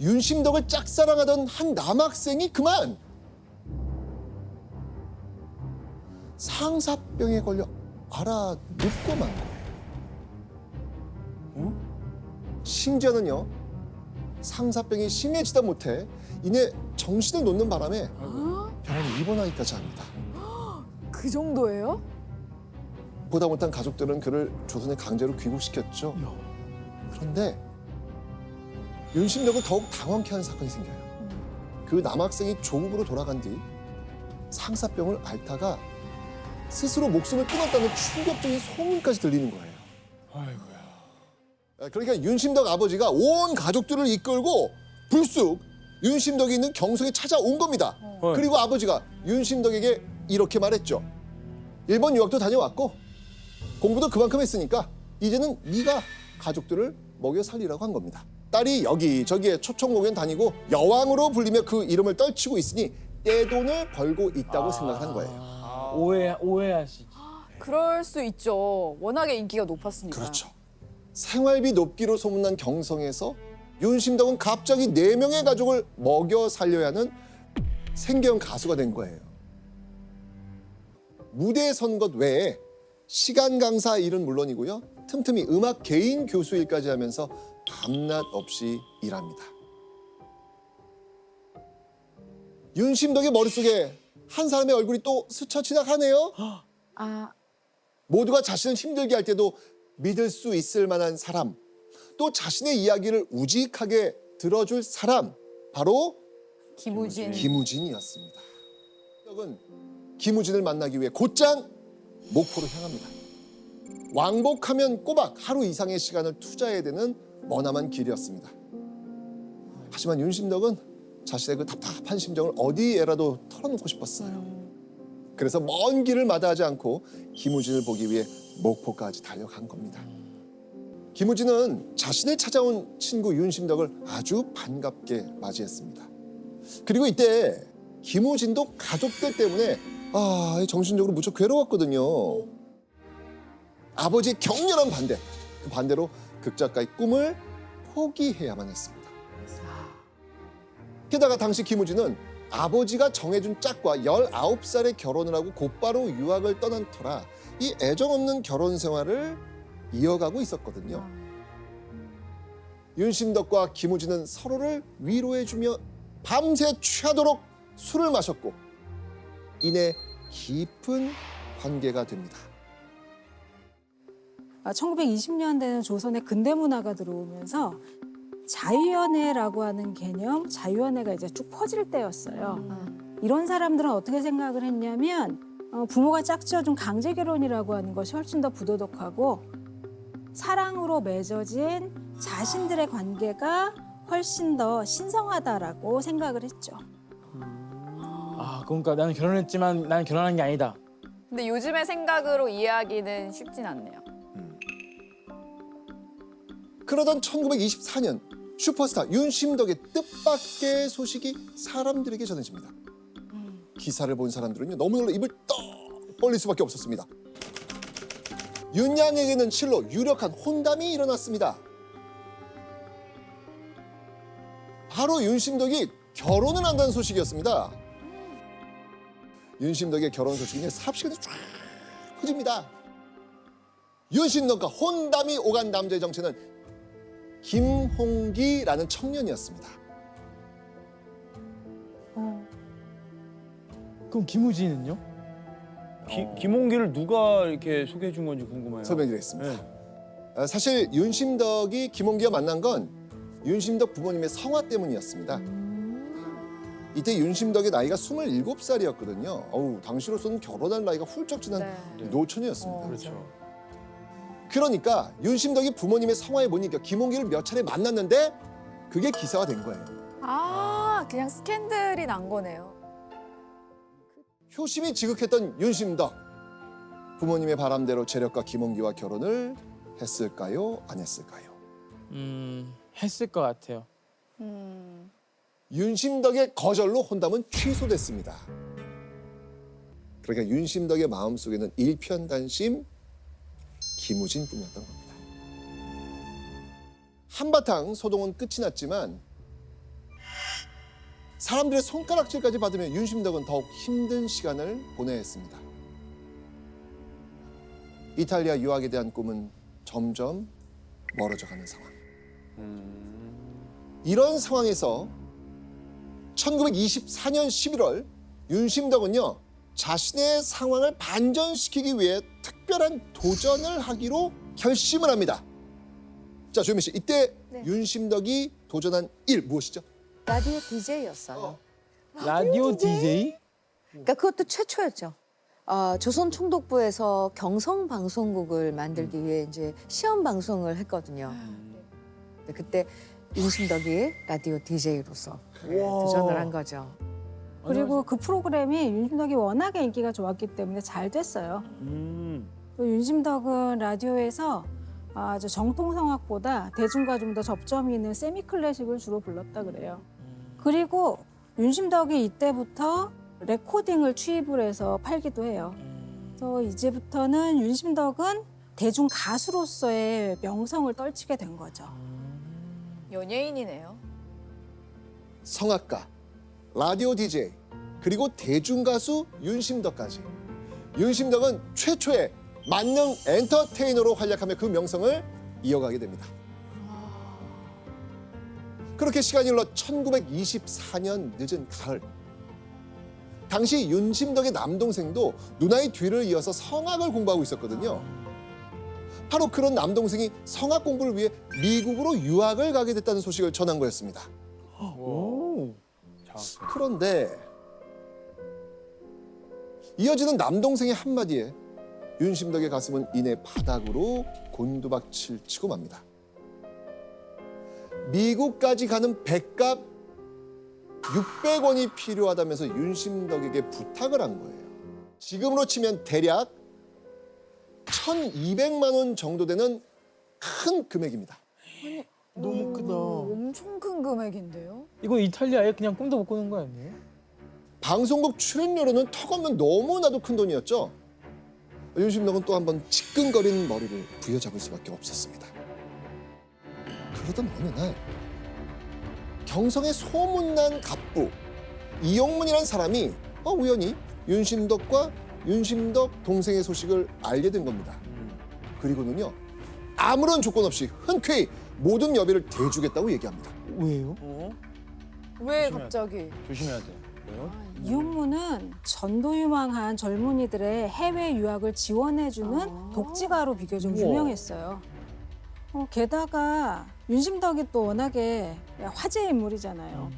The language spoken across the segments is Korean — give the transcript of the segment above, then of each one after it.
윤심덕을 짝사랑하던 한 남학생이 그만 상사병에 걸려 알아 눕고 만 거예요. 심지어는요, 상사병이 심해지다 못해 이내 정신을 놓는 바람에 병원에 입원하기까지 합니다. 그 정도예요? 보다 못한 가족들은 그를 조선에 강제로 귀국시켰죠. 그런데 윤심덕을 더욱 당황케 하는 사건이 생겨요. 그 남학생이 조국으로 돌아간 뒤 상사병을 앓다가 스스로 목숨을 끊었다는 충격적인 소문까지 들리는 거예요. 아이고야. 그러니까 윤심덕 아버지가 온 가족들을 이끌고 불쑥 윤심덕이 있는 경성에 찾아온 겁니다. 그리고 아버지가 윤심덕에게 이렇게 말했죠. 일본 유학도 다녀왔고 공부도 그만큼 했으니까 이제는 네가 가족들을 먹여 살리라고 한 겁니다. 딸이 여기저기에 초청 공연 다니고 여왕으로 불리며 그 이름을 떨치고 있으니 떼돈을 벌고 있다고 생각한 거예요. 오해하시지. 그럴 수 있죠. 워낙에 인기가 높았으니까. 그렇죠. 생활비 높기로 소문난 경성에서 윤심덕은 갑자기 4명의 가족을 먹여 살려야 하는 생계형 가수가 된 거예요. 무대에 선 것 외에 시간 강사 일은 물론이고요. 틈틈이 음악 개인 교수 일까지 하면서 밤낮 없이 일합니다. 윤심덕의 머릿속에 한 사람의 얼굴이 또 스쳐 지나가네요. 아, 모두가 자신을 힘들게 할 때도 믿을 수 있을 만한 사람, 또 자신의 이야기를 우직하게 들어줄 사람, 바로 김우진이었습니다. 윤심덕은 김우진을 만나기 위해 곧장 목포로 향합니다. 왕복하면 꼬박 하루 이상의 시간을 투자해야 되는 머나먼 길이었습니다. 하지만 윤심덕은 자신의 그 답답한 심정을 어디에라도 털어놓고 싶었어요. 그래서 먼 길을 마다하지 않고 김우진을 보기 위해 목포까지 달려간 겁니다. 김우진은 자신을 찾아온 친구 윤심덕을 아주 반갑게 맞이했습니다. 그리고 이때 김우진도 가족들 때문에 정신적으로 무척 괴로웠거든요. 아버지의 격렬한 반대, 그 반대로 극작가의 꿈을 포기해야만 했습니다. 게다가 당시 김우진은 아버지가 정해준 짝과 19살에 결혼을 하고 곧바로 유학을 떠난 터라 이 애정 없는 결혼 생활을 이어가고 있었거든요. 윤심덕과 김우진은 서로를 위로해주며 밤새 취하도록 술을 마셨고 이내 깊은 관계가 됩니다. 1920년대는 조선의 근대 문화가 들어오면서 자유연애라고 하는 개념, 자유연애가 이제 쭉 퍼질 때였어요. 이런 사람들은 어떻게 생각을 했냐면 부모가 짝지어준 강제 결혼이라고 하는 것이 훨씬 더 부도덕하고 사랑으로 맺어진 자신들의 관계가 훨씬 더 신성하다라고 생각을 했죠. 그러니까 나는 결혼했지만 나는 결혼한 게 아니다. 근데 요즘의 생각으로 이해하기는 쉽진 않네요. 그러던 1924년 슈퍼스타 윤심덕의 뜻밖의 소식이 사람들에게 전해집니다. 기사를 본 사람들은요, 너무 놀라 입을 떡 벌릴 수밖에 없었습니다. 윤양에게는 실로 유력한 혼담이 일어났습니다. 바로 윤심덕이 결혼을 한다는 소식이었습니다. 윤심덕의 결혼 소식이 삽시간에 쫙 퍼집니다. 윤심덕과 혼담이 오간 남자의 정체는 김홍기라는 청년이었습니다. 그럼 김우진은요? 김홍기를 누가 이렇게 소개해 준 건지 궁금해요. 설명드리겠습니다. 사실 윤심덕이 김홍기와 만난 건 윤심덕 부모님의 성화 때문이었습니다. 이때 윤심덕의 나이가 27살이었거든요. 당시로서는 결혼할 나이가 훌쩍 지난 노처녀였습니다. 그렇죠. 그러니까 윤심덕이 부모님의 성화에 못 이겨 김홍기를 몇 차례 만났는데 그게 기사가 된 거예요. 그냥 스캔들이 난 거네요. 효심이 지극했던 윤심덕. 부모님의 바람대로 재력가 김홍기와 결혼을 했을까요? 안 했을까요? 했을 것 같아요. 윤심덕의 거절로 혼담은 취소됐습니다. 그러니까 윤심덕의 마음속에는 일편단심 김우진뿐이었던 겁니다. 한바탕 소동은 끝이 났지만 사람들의 손가락질까지 받으며 윤심덕은 더욱 힘든 시간을 보내야 했습니다. 이탈리아 유학에 대한 꿈은 점점 멀어져가는 상황. 이런 상황에서 1924년 11월 윤심덕은요, 자신의 상황을 반전시키기 위해 특별한 도전을 하기로 결심을 합니다. 자, 조현미 씨, 이때 네. 윤심덕이 도전한 일 무엇이죠? 라디오 DJ였어요. 라디오 DJ? 그러니까 그것도 최초였죠. 조선 총독부에서 경성 방송국을 만들기 위해 이제 시험 방송을 했거든요. 근데 그때 윤심덕이 라디오 DJ로서 도전을 한 거죠. 그리고 그 프로그램이 윤심덕이 워낙에 인기가 좋았기 때문에 잘 됐어요. 또 윤심덕은 라디오에서 아주 정통성악보다 대중과 좀 더 접점이 있는 세미클래식을 주로 불렀다 그래요. 그리고 윤심덕이 이때부터 레코딩을 취입을 해서 팔기도 해요. 그래서 이제부터는 윤심덕은 대중 가수로서의 명성을 떨치게 된 거죠. 연예인이네요. 성악가, 라디오 DJ, 그리고 대중가수 윤심덕까지. 윤심덕은 최초의 만능 엔터테이너로 활약하며 그 명성을 이어가게 됩니다. 그렇게 시간이 흘러 1924년 늦은 가을. 당시 윤심덕의 남동생도 누나의 뒤를 이어서 성악을 공부하고 있었거든요. 바로 그런 남동생이 성악 공부를 위해 미국으로 유학을 가게 됐다는 소식을 전한 거였습니다. 오. 그런데 이어지는 남동생의 한마디에 윤심덕의 가슴은 이내 바닥으로 곤두박질 치고 맙니다. 미국까지 가는 백값 600원이 필요하다면서 윤심덕에게 부탁을 한 거예요. 지금으로 치면 대략 1,200만 원 정도 되는 큰 금액입니다. 너무 크다. 엄청 큰 금액인데요. 이거 이탈리아에 그냥 꿈도 못 꾸는 거 아니에요? 방송국 출연료로는 턱없는 너무나도 큰 돈이었죠. 윤심덕은 또 한 번 지끈거린 머리를 부여잡을 수밖에 없었습니다. 그러던 어느 날 경성의 소문난 갑부 이용문이라는 사람이 우연히 윤심덕과 윤심덕 동생의 소식을 알게 된 겁니다. 그리고는요, 아무런 조건 없이 흔쾌히 모든 여비를 대주겠다고 얘기합니다. 왜요? 왜 갑자기? 조심해야 돼. 이용무는 전도유망한 젊은이들의 해외 유학을 지원해주는 독지가로 비교적 우와. 유명했어요. 게다가 윤심덕이 또 워낙에 화제의 인물이잖아요.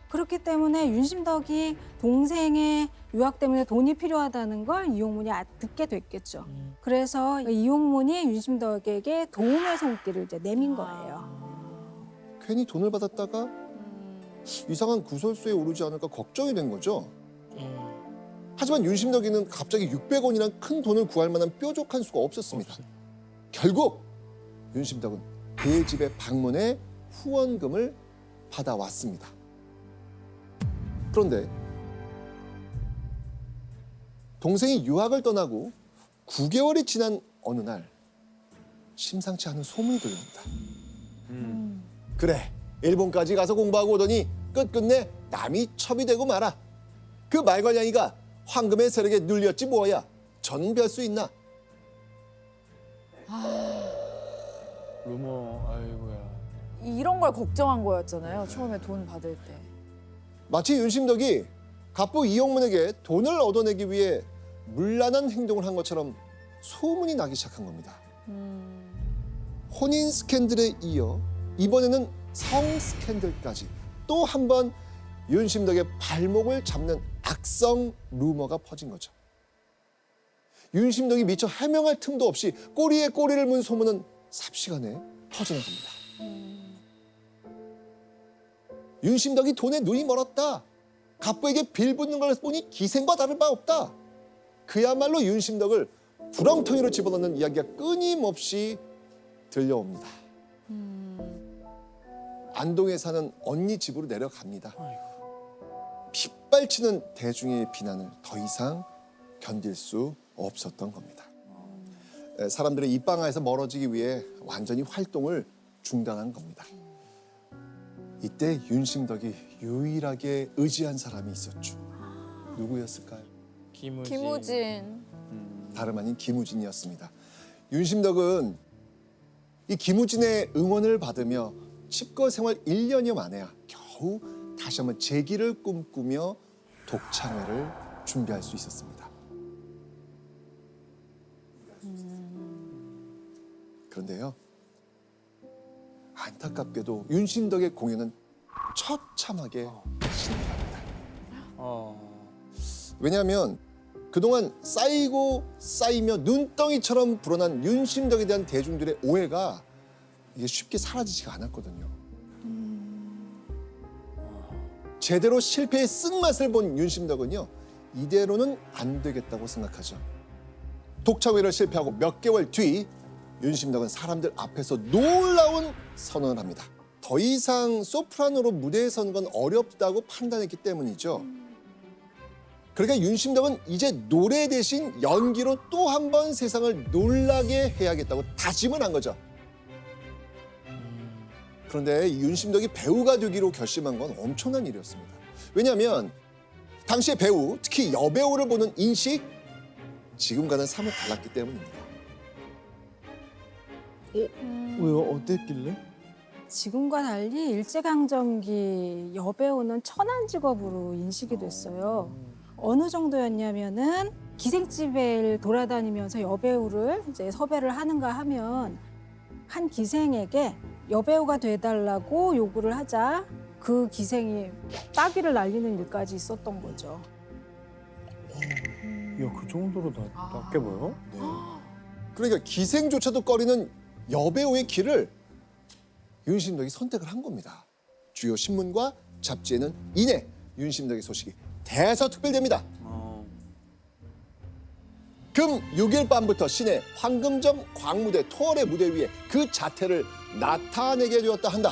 그렇기 때문에 윤심덕이 동생의 유학 때문에 돈이 필요하다는 걸 이용문이 듣게 됐겠죠. 그래서 이용문이 윤심덕에게 도움의 손길을 이제 내민 거예요. 괜히 돈을 받았다가 이상한 구설수에 오르지 않을까 걱정이 된 거죠. 하지만 윤심덕이는 갑자기 600원이란 큰 돈을 구할 만한 뾰족한 수가 없었습니다. 결국 윤심덕은 그의 집에 방문해 후원금을 받아왔습니다. 그런데 동생이 유학을 떠나고 9개월이 지난 어느 날 심상치 않은 소문이 들려옵니다. 그래, 일본까지 가서 공부하고 오더니 끝끝내 남이 첩이 되고 말아. 그 말괄량이가 황금의 세력에 눌렸지 뭐야. 저는 별 수 있나. 루머, 아이고야. 이런 걸 걱정한 거였잖아요. 처음에 돈 받을 때. 마치 윤심덕이 갑부 이용문에게 돈을 얻어내기 위해 문란한 행동을 한 것처럼 소문이 나기 시작한 겁니다. 혼인 스캔들에 이어 이번에는 성 스캔들까지 또 한 번 윤심덕의 발목을 잡는 악성 루머가 퍼진 거죠. 윤심덕이 미처 해명할 틈도 없이 꼬리에 꼬리를 문 소문은 삽시간에 퍼져나갑니다. 윤심덕이 돈에 눈이 멀었다. 갑부에게 빌붙는 걸 보니 기생과 다를 바 없다. 그야말로 윤심덕을 구렁텅이로 집어넣는 이야기가 끊임없이 들려옵니다. 안동에 사는 언니 집으로 내려갑니다. 핏발치는 대중의 비난을 더 이상 견딜 수 없었던 겁니다. 사람들의 입방아에서 멀어지기 위해 완전히 활동을 중단한 겁니다. 이때 윤심덕이 유일하게 의지한 사람이 있었죠. 누구였을까요? 김우진. 다름 아닌 김우진이었습니다. 윤심덕은 이 김우진의 응원을 받으며 칩거 생활 1년여 만에야 겨우 다시 한번 재기를 꿈꾸며 독창회를 준비할 수 있었습니다. 그런데요, 안타깝게도 윤심덕의 공연은 처참하게 실패합니다. 왜냐하면 그동안 쌓이고 쌓이며 눈덩이처럼 불어난 윤심덕에 대한 대중들의 오해가 이게 쉽게 사라지지가 않았거든요. 제대로 실패의 쓴맛을 본 윤심덕은요, 이대로는 안 되겠다고 생각하죠. 독창회를 실패하고 몇 개월 뒤 윤심덕은 사람들 앞에서 놀라운 선언을 합니다. 더 이상 소프라노로 무대에 서는 건 어렵다고 판단했기 때문이죠. 그러니까 윤심덕은 이제 노래 대신 연기로 또 한 번 세상을 놀라게 해야겠다고 다짐을 한 거죠. 그런데 이 윤심덕이 배우가 되기로 결심한 건 엄청난 일이었습니다. 왜냐하면 당시의 배우, 특히 여배우를 보는 인식, 지금과는 사뭇 달랐기 때문입니다. 왜요? 어땠길래? 지금과 달리 일제강점기 여배우는 천한 직업으로 인식이 됐어요. 어느 정도였냐면은 기생집에 돌아다니면서 여배우를 이제 섭외를 하는가 하면 한 기생에게 여배우가 돼달라고 요구를 하자 그 기생이 따귀를 날리는 일까지 있었던 거죠. 야, 그 정도로 낮게 보여? 그러니까 기생조차도 꺼리는 여배우의 길을 윤심덕이 선택을 한 겁니다. 주요 신문과 잡지에는 이내 윤심덕의 소식이 대서특필됩니다. 금 6일 밤부터 시내 황금점 광무대 토월의 무대 위에 그 자태를 나타내게 되었다 한다.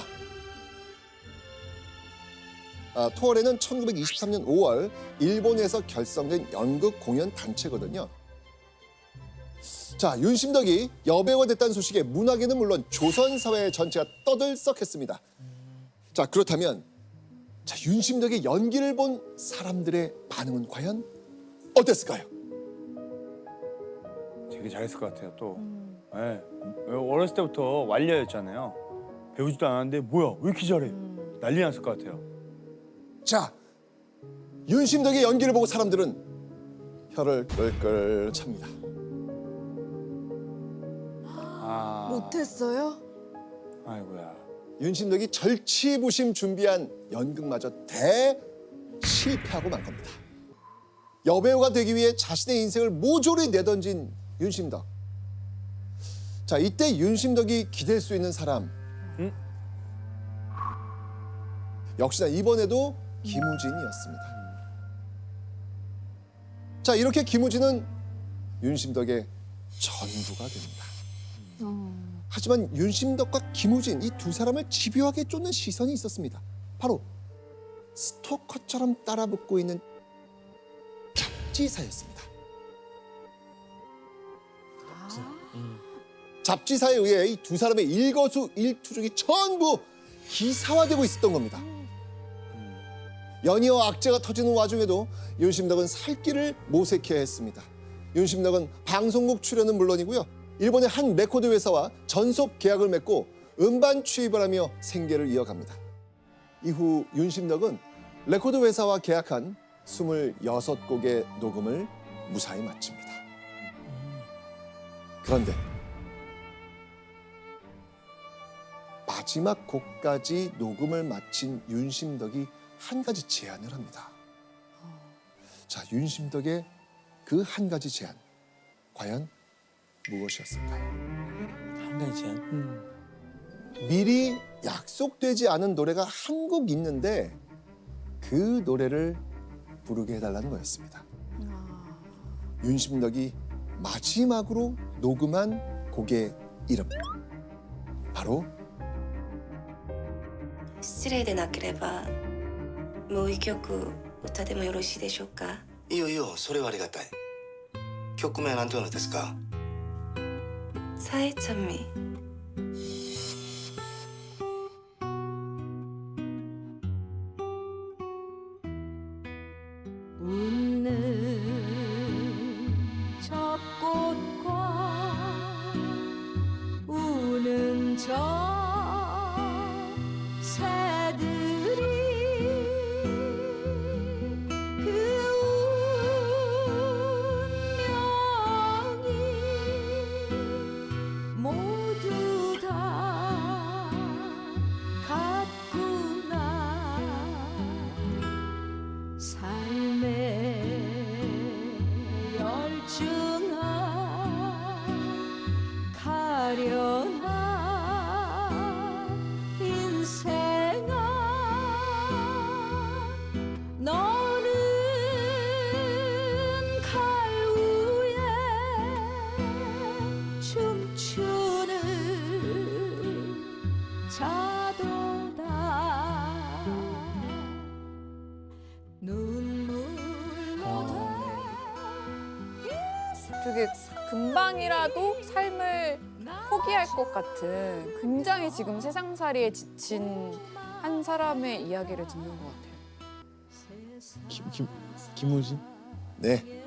토월에는 1923년 5월 일본에서 결성된 연극 공연 단체거든요. 자, 윤심덕이 여배우가 됐다는 소식에 문화계는 물론 조선사회 전체가 떠들썩했습니다. 자, 그렇다면 윤심덕의 연기를 본 사람들의 반응은 과연 어땠을까요? 되게 잘했을 것 같아요, 또. 네. 어렸을 때부터 완려였잖아요. 배우지도 않았는데 뭐야, 왜 이렇게 잘해? 난리 났을 것 같아요. 자, 윤심덕의 연기를 보고 사람들은 혀를 끌끌 찹니다. 못했어요? 아이고야. 윤심덕이 절치부심 준비한 연극마저 대실패하고 만 겁니다. 여배우가 되기 위해 자신의 인생을 모조리 내던진 윤심덕. 자, 이때 윤심덕이 기댈 수 있는 사람. 역시나 이번에도 김우진이었습니다. 자, 이렇게 김우진은 윤심덕의 전부가 됩니다. 하지만 윤심덕과 김우진 이 두 사람을 집요하게 쫓는 시선이 있었습니다. 바로 스토커처럼 따라붙고 있는 잡지사였습니다. 잡지사에 의해 이 두 사람의 일거수일투족이 전부 기사화되고 있었던 겁니다. 연이어 악재가 터지는 와중에도 윤심덕은 살 길을 모색해야 했습니다. 윤심덕은 방송국 출연은 물론이고요, 일본의 한 레코드 회사와 전속 계약을 맺고 음반 취입을 하며 생계를 이어갑니다. 이후 윤심덕은 레코드 회사와 계약한 26곡의 녹음을 무사히 마칩니다. 그런데 마지막 곡까지 녹음을 마친 윤심덕이 한 가지 제안을 합니다. 자, 윤심덕의 그 한 가지 제안, 과연 무엇이었을까요? 한 가지 제안. 미리 약속되지 않은 노래가 한 곡 있는데 그 노래를 부르게 해달라는 거였습니다. 윤심덕이 마지막으로 녹음한 곡의 이름, 바로 失礼でなければもう一曲歌ってもよろしいでしょうか。いいよいいよ、それはありがたい。曲名は何ていうのですか？さえちゃんみ 웃는 젖꽃과 우는 저 새들이 그 운명이 모두 다 같구나. 삶의 열중한 가련한 인생아, 너는 갈 위에 춤추는 자도다. 되게 금방이라도 삶을 포기할 것 같은 굉장히 지금 세상살이에 지친 한 사람의 이야기를 듣는 것 같아요. 김우진? 네.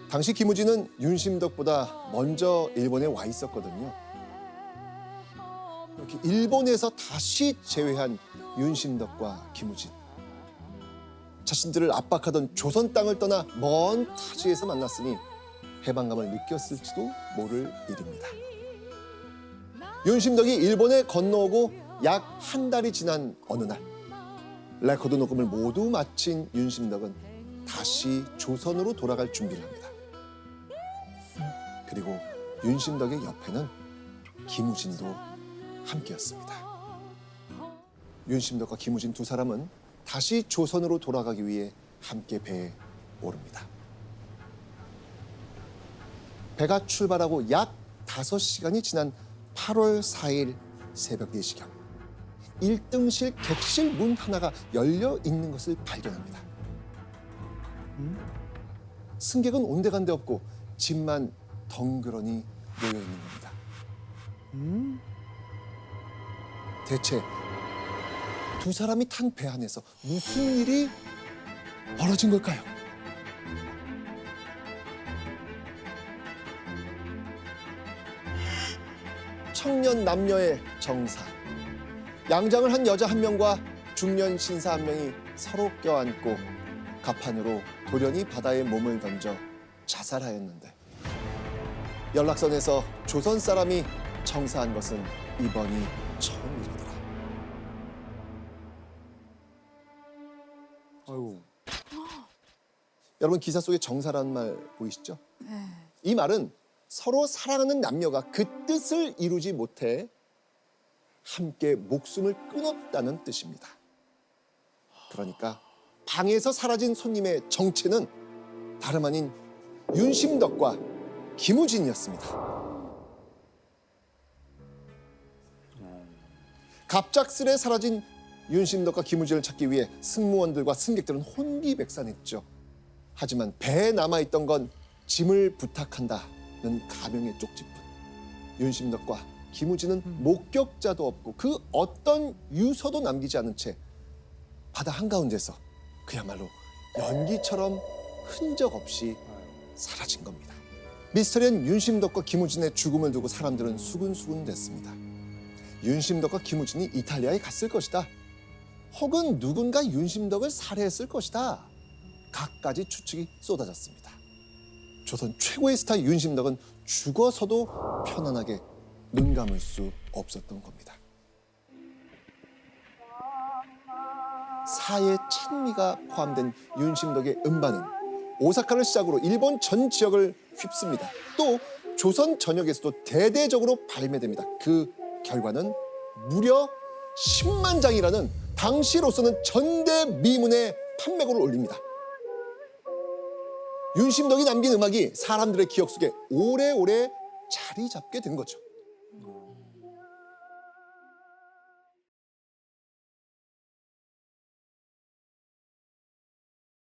당시 김우진은 윤심덕보다 먼저 일본에 와 있었거든요. 이렇게 일본에서 다시 재회한 윤심덕과 김우진. 자신들을 압박하던 조선 땅을 떠나 먼 타지에서 만났으니 해방감을 느꼈을지도 모를 일입니다. 윤심덕이 일본에 건너오고 약 한 달이 지난 어느 날, 레코드 녹음을 모두 마친 윤심덕은 다시 조선으로 돌아갈 준비를 합니다. 그리고 윤심덕의 옆에는 김우진도 함께였습니다. 윤심덕과 김우진 두 사람은 다시 조선으로 돌아가기 위해 함께 배에 오릅니다. 배가 출발하고 약 5시간이 지난 8월 4일 새벽 4시경, 1등실 객실 문 하나가 열려 있는 것을 발견합니다. 승객은 온데간데 없고 짐만 덩그러니 놓여 있는 겁니다. 대체 두 사람이 탄 배 안에서 무슨 일이 벌어진 걸까요? 청년 남녀의 정사. 양장을 한 여자 한 명과 중년 신사 한 명이 서로 껴안고 갑판으로 돌연히 바다에 몸을 던져 자살하였는데, 연락선에서 조선 사람이 청사한 것은 이번이 처음이더라. 아이고. 여러분, 기사 속에 정사라는 말 보이시죠? 이 말은 서로 사랑하는 남녀가 그 뜻을 이루지 못해 함께 목숨을 끊었다는 뜻입니다. 그러니까 방에서 사라진 손님의 정체는 다름 아닌 윤심덕과 김우진이었습니다. 갑작스레 사라진 윤심덕과 김우진을 찾기 위해 승무원들과 승객들은 혼비백산했죠. 하지만 배에 남아있던 건 짐을 부탁한다는 가명의 쪽지뿐. 윤심덕과 김우진은 목격자도 없고 그 어떤 유서도 남기지 않은 채 바다 한가운데서 그야말로 연기처럼 흔적 없이 사라진 겁니다. 미스터리한 윤심덕과 김우진의 죽음을 두고 사람들은 수군수군댔습니다. 윤심덕과 김우진이 이탈리아에 갔을 것이다. 혹은 누군가 윤심덕을 살해했을 것이다. 갖가지 추측이 쏟아졌습니다. 조선 최고의 스타 윤심덕은 죽어서도 편안하게 눈 감을 수 없었던 겁니다. 사의 찬미가 포함된 윤심덕의 음반은 오사카를 시작으로 일본 전 지역을 휩습니다. 또 조선 전역에서도 대대적으로 발매됩니다. 그 결과는 무려 10만 장이라는 당시로서는 전대미문의 판매고를 올립니다. 윤심덕이 남긴 음악이 사람들의 기억 속에 오래오래 자리 잡게 된 거죠.